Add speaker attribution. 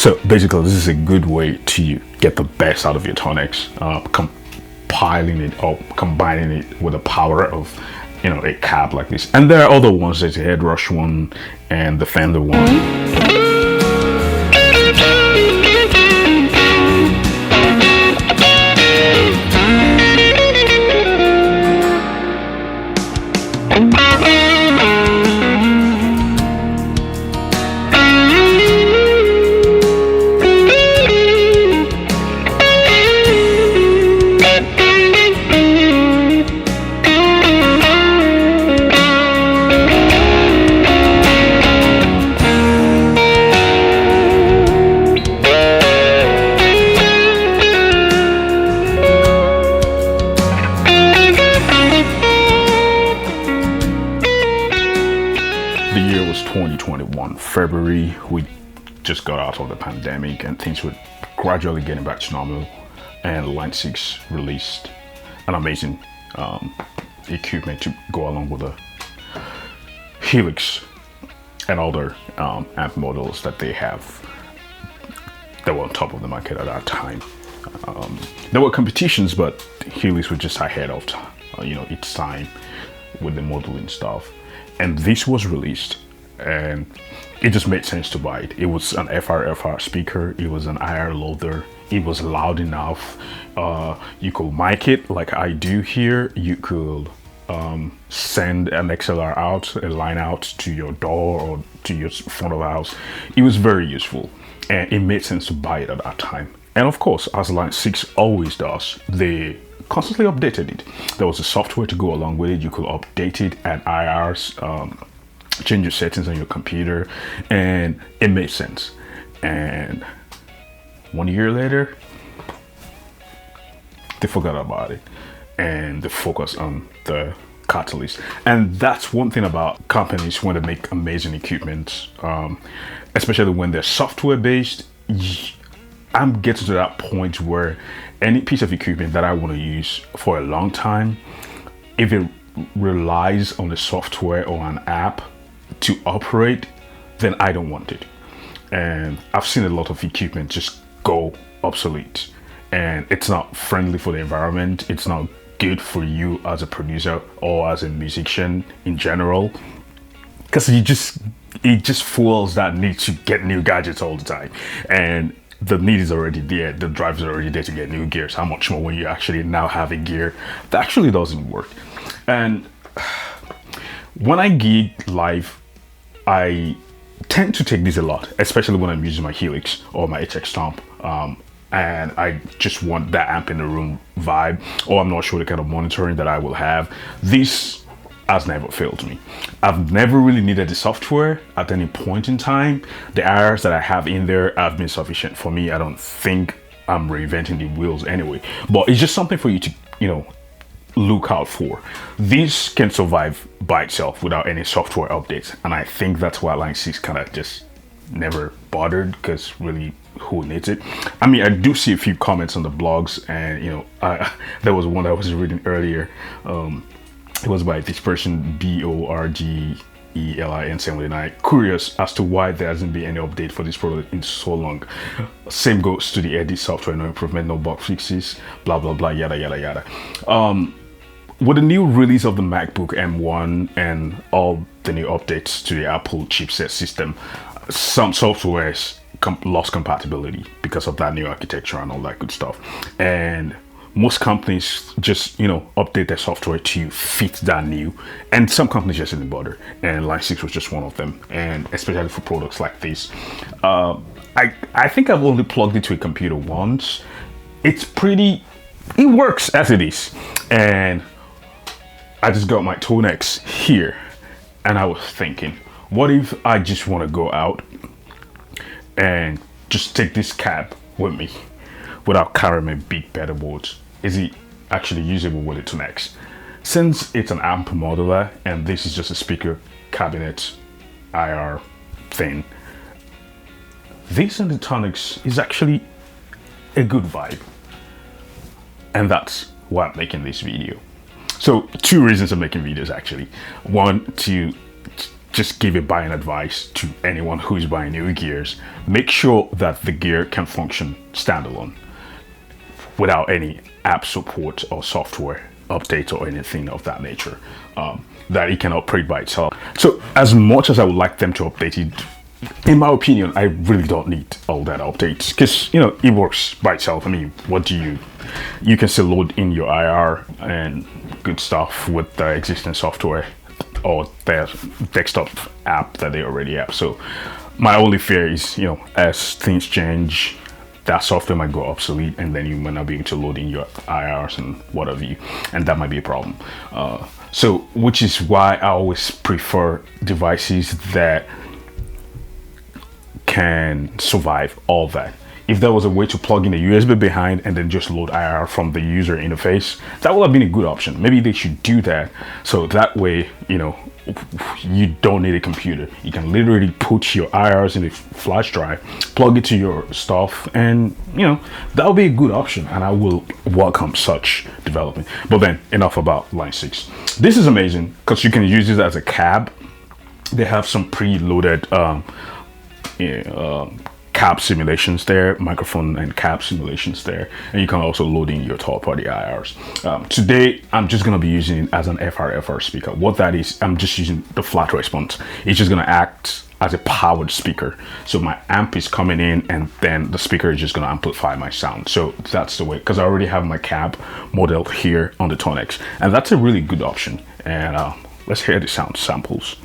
Speaker 1: So basically, this is a good way to get the best out of your Tonex, compiling it or combining it with the power of, a cab like this. And there are other ones. There's a head rush one and the Fender one. The year was 2021, February. We just got out of the pandemic and things were gradually getting back to normal. And Line 6 released an amazing equipment to go along with the Helix and other amp models that they have that were on top of the market at that time. There were competitions, but Helix was just ahead of its time with the modeling stuff. And this was released and it just made sense to buy it. It was an FR speaker, it was an IR loader, it was loud enough. You could mic it like I do here. You could send an XLR out, a line out to your door or to your front of the house. It was very useful and it made sense to buy it at that time. And of course, as Line 6 always does, they constantly updated it. There was a software to go along with it. You could update it at IRs, change your settings on your computer, and it made sense. And 1 year later, they forgot about it and they focused on the catalyst. And that's one thing about companies when they make amazing equipment, especially when they're software based. I'm getting to that point where any piece of equipment that I want to use for a long time, if it relies on the software or an app to operate, then I don't want it. And I've seen a lot of equipment just go obsolete, and it's not friendly for the environment. It's not good for you as a producer or as a musician in general, because it just fuels that need to get new gadgets all the time. And the need is already there, the drive is already there to get new gears. How much more when you actually now have a gear that actually doesn't work? And when I gig live, I tend to take this a lot, especially when I'm using my Helix or my HX Stomp, and I just want that amp in the room vibe, or I'm not sure the kind of monitoring that I will have. This has never failed me. I've never really needed the software at any point in time. The IRs that I have in there have been sufficient for me. I don't think I'm reinventing the wheels anyway, but it's just something for you to, look out for. This can survive by itself without any software updates. And I think that's why Line 6 kind of just never bothered, because really, who needs it? I mean, I do see a few comments on the blogs, and there was one I was reading earlier. It was by this person, BORGELIN79, curious as to why there hasn't been any update for this product in so long. Same goes to the edit software, no improvement, no bug fixes, blah blah blah, yada yada yada. With the new release of the MacBook M1 and all the new updates to the Apple chipset system, some softwares lost compatibility because of that new architecture and all that good stuff. And most companies just, update their software to fit that new, and some companies just didn't bother. And Line 6 was just one of them, and especially for products like this. I think I've only plugged it to a computer once. It works as it is. And I just got my Tonex here, and I was thinking, what if I just want to go out and just take this cab with me without carrying my big pedalboards? Is it actually usable with the Tonex? Since it's an amp modular and this is just a speaker cabinet IR thing, this and the Tonex is actually a good vibe. And that's why I'm making this video. So 2 reasons I'm making videos actually. One, to just give a buying advice to anyone who is buying new gears. Make sure that the gear can function standalone without any app support or software updates or anything of that nature, that it can operate by itself. So as much as I would like them to update it, in my opinion, I really don't need all that updates, because it works by itself. I mean, what do you can still load in your IR and good stuff with the existing software or their desktop app that they already have. So my only fear is, as things change, that software might go obsolete, and then you might not be able to load in your IRs and whatever and that might be a problem. So which is why I always prefer devices that can survive all that. If there was a way to plug in a USB behind and then just load IR from the user interface, that would have been a good option. Maybe they should do that, so that way you don't need a computer. You can literally put your IRs in a flash drive, plug it to your stuff, and that would be a good option, and I will welcome such development. But then enough about Line 6. This is amazing because you can use this as a cab. They have some preloaded cab simulations there, microphone and cab simulations there, and you can also load in your third-party IRs. Today I'm just going to be using it as an FR speaker. What that is, I'm just using the flat response. It's just going to act as a powered speaker, so my amp is coming in and then the speaker is just going to amplify my sound. So that's the way, because I already have my cab model here on the Tonex, and that's a really good option. And let's hear the sound samples.